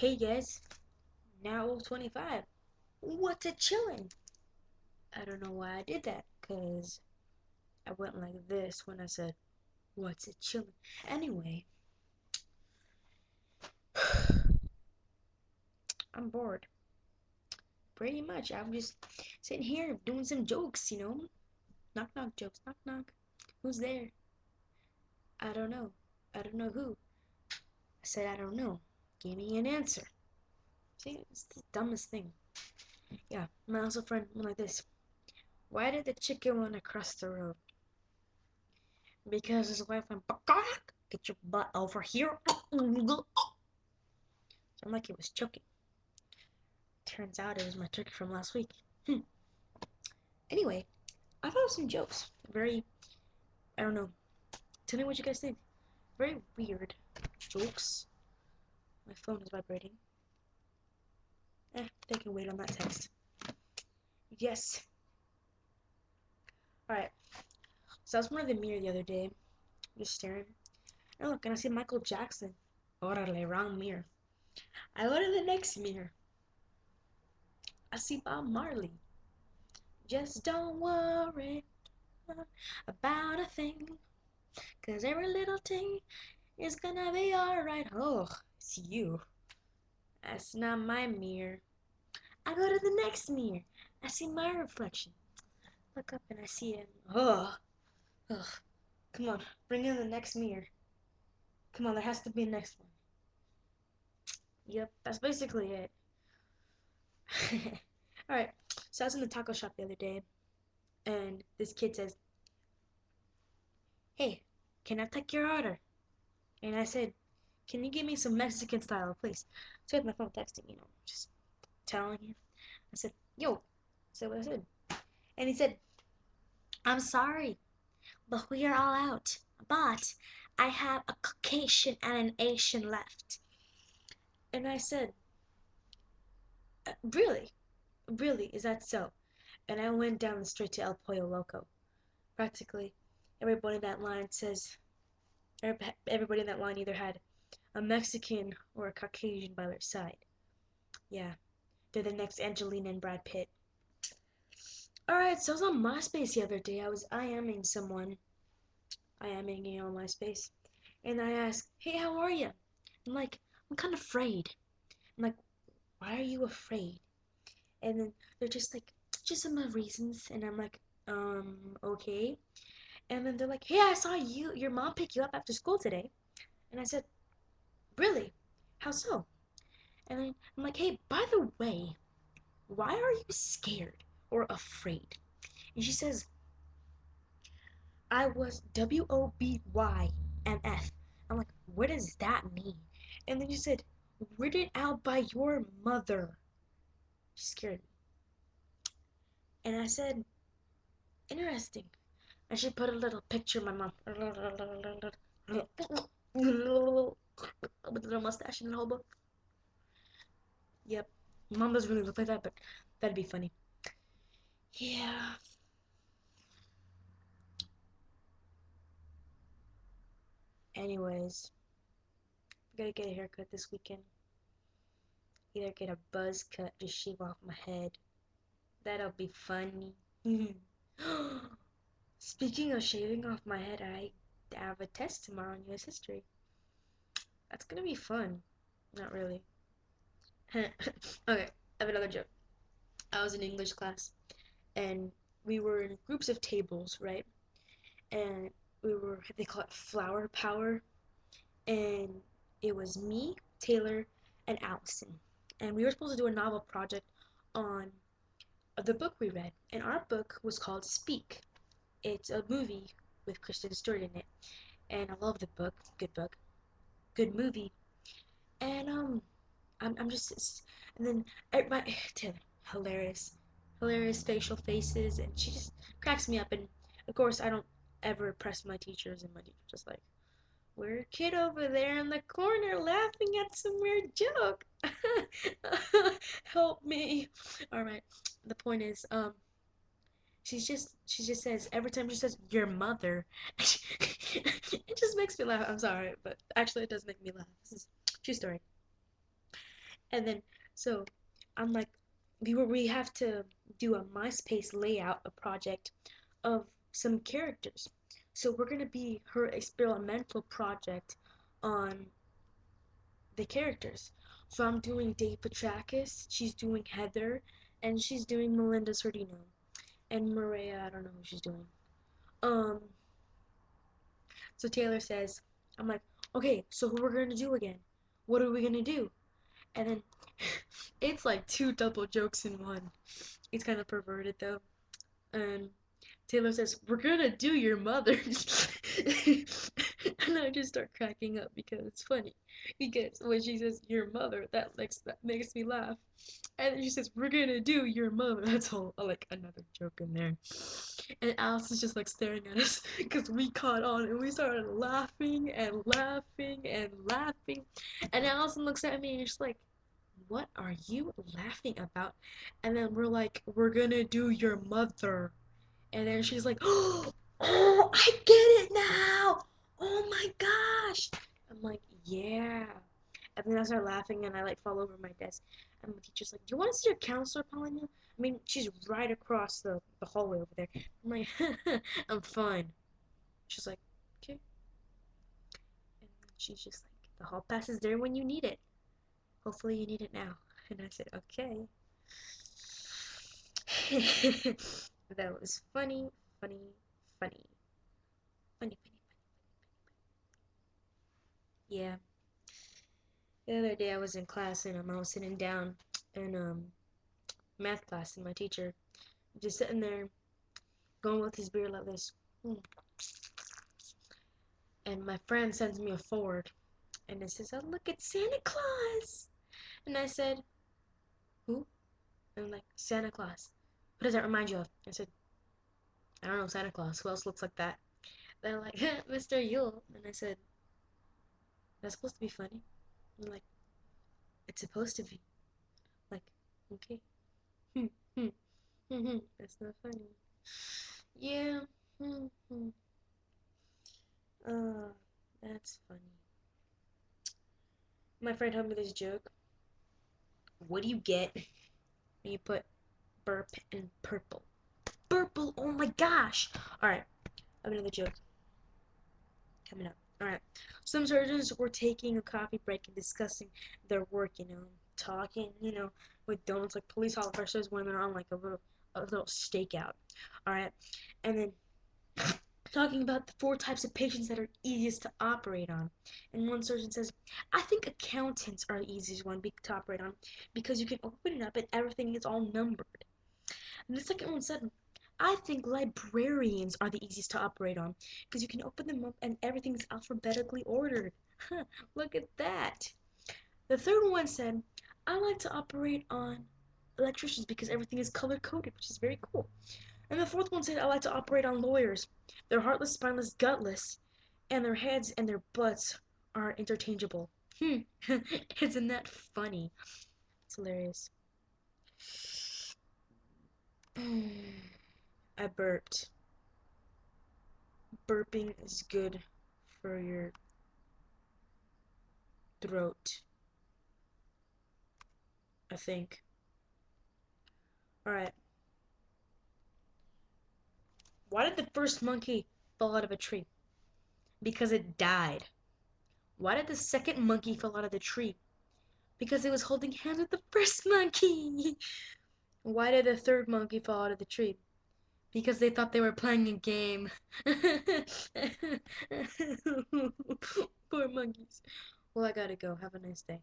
Hey guys, now 25. What's a chillin'? I don't know why I did that, cause I went like this when I said, what's a chillin'? Anyway, I'm bored. Pretty much. I'm just sitting here doing some jokes. Knock knock jokes, knock knock. Who's there? I don't know. I don't know who. I said I don't know. Give me an answer. See, it's the dumbest thing. Yeah, my also friend went like this. Why did the chicken want to cross the road? Because his wife went, get your butt over here. Sounded like he was choking. Turns out it was my turkey from last week. Anyway, I thought of some jokes. Very, I don't know. Tell me what you guys think. Very weird jokes. My phone is vibrating. They can wait on that text. Yes. Alright. So I was in front of the mirror the other day, just staring. And look, and I see Michael Jackson. Orale, wrong mirror. I go to the next mirror. I see Bob Marley. Just don't worry about a thing, 'cause every little thing is gonna be alright. Oh, it's you. That's not my mirror. I go to the next mirror. I see my reflection. Look up and I see it. Oh, ugh. Come on, bring in the next mirror. Come on, there has to be a next one. Yep, that's basically it. Alright, so I was in the taco shop the other day, and this kid says, hey, can I take your order? And I said, can you give me some Mexican style, please? So I had my phone texting, just telling him. I said, yo. So what I said. And he said, I'm sorry, but we are all out. But I have a Caucasian and an Asian left. And I said, really? Really? Is that so? And I went down the street to El Pollo Loco. Practically everybody in that line says, everybody in that line either had a Mexican or a Caucasian by their side. Yeah, they're the next Angelina and Brad Pitt. Alright, so I was on MySpace the other day. I was IMing someone. IMing, on MySpace. And I asked, hey, how are you? I'm like, I'm kind of afraid. I'm like, why are you afraid? And then they're just like, just some reasons. And I'm like, okay. And then they're like, hey, I saw your mom pick you up after school today. And I said, really? How so? And then I'm like, hey, by the way, why are you scared or afraid? And she says, I was WOBYMF. I'm like, what does that mean? And then she said, written out by your mother. She scared me. And I said, interesting. And she put a little picture of my mom. With a little mustache in the whole book. Yep. Mom doesn't really look like that, but that'd be funny. Yeah. Anyways, I gotta get a haircut this weekend. Either get a buzz cut, just shave off my head. That'll be funny. Speaking of shaving off my head, I have a test tomorrow in U.S. history. That's gonna be fun. Not really. Okay, I have another joke. I was in English class, and we were in groups of tables, right? And they call it flower power, and it was me, Taylor, and Allison. And we were supposed to do a novel project on the book we read, and our book was called Speak. It's a movie with Kristen Stewart in it, and I love the book. Good book, good movie. And I'm just, and then everybody, Taylor, hilarious, hilarious facial faces, and she just cracks me up. And of course, I don't ever press my teachers, and my teacher just like, weird kid over there in the corner laughing at some weird joke. Help me. All right. The point is, she just says every time she says your mother, it just makes me laugh. I'm sorry, but actually it does make me laugh. This is true story. And then so I'm like, we have to do a MySpace layout, a project of some characters. So we're gonna be her experimental project on the characters. So I'm doing Dave Petrakis, she's doing Heather, and she's doing Melinda Sordino. And Maria, I don't know who she's doing. Um, so Taylor says, I'm like, okay, so who we're gonna do again? What are we gonna do? And then it's like two double jokes in one. It's kind of perverted though. And Taylor says, "We're gonna do your mother," and I just start cracking up because it's funny. Because when she says "your mother," that makes me laugh. And then she says, "We're gonna do your mother." That's all like another joke in there. And Alice is just like staring at us because we caught on and we started laughing and laughing and laughing. And Allison looks at me and she's like, "What are you laughing about?" And then we're like, "We're gonna do your mother." And then she's like, "Oh, I get it now. Oh my gosh." I'm like, "Yeah." And then I start laughing and I like fall over my desk. And the teacher's like, "Do you want to see your counselor, Paulina?" I mean, she's right across the hallway over there. I'm like, "I'm fine." She's like, "Okay." And she's just like, "The hall pass is there when you need it. Hopefully you need it now." And I said, "Okay." That was funny, funny, funny, funny, funny. Yeah. The other day I was in class and I was sitting down in math class and my teacher just sitting there going with his beer like this. Hmm. And my friend sends me a forward and it says, "Oh, look, it's Santa Claus." And I said, "Who?" And I'm like, "Santa Claus. What does that remind you of?" I said, "I don't know, Santa Claus. Who else looks like that?" They're like, "Mr. Yule." And I said, "That's supposed to be funny." I'm like, "It's supposed to be." Like, okay. Hmm, hmm, That's not funny. Yeah. Hmm, hmm. Uh, that's funny. My friend told me this joke. What do you get when you put burp and purple? Purple! Oh my gosh! Alright, I have another joke coming up. Alright. Some surgeons were taking a coffee break and discussing their work, talking, with donuts like police officers when they're on like a little stakeout. Alright. And then talking about the four types of patients that are easiest to operate on. And one surgeon says, "I think accountants are the easiest one to operate on because you can open it up and everything is all numbered." And the second one said, "I think librarians are the easiest to operate on because you can open them up and everything is alphabetically ordered." Huh, look at that. The third one said, "I like to operate on electricians because everything is color coded, which is very cool." And the fourth one said, "I like to operate on lawyers. They're heartless, spineless, gutless, and their heads and their butts are interchangeable." Isn't that funny? It's hilarious. I burped. Burping is good for your throat, I think. Alright. Why did the first monkey fall out of a tree? Because it died. Why did the second monkey fall out of the tree? Because it was holding hands with the first monkey. Why did the third monkey fall out of the tree? Because they thought they were playing a game. Poor monkeys. Well, I gotta go. Have a nice day.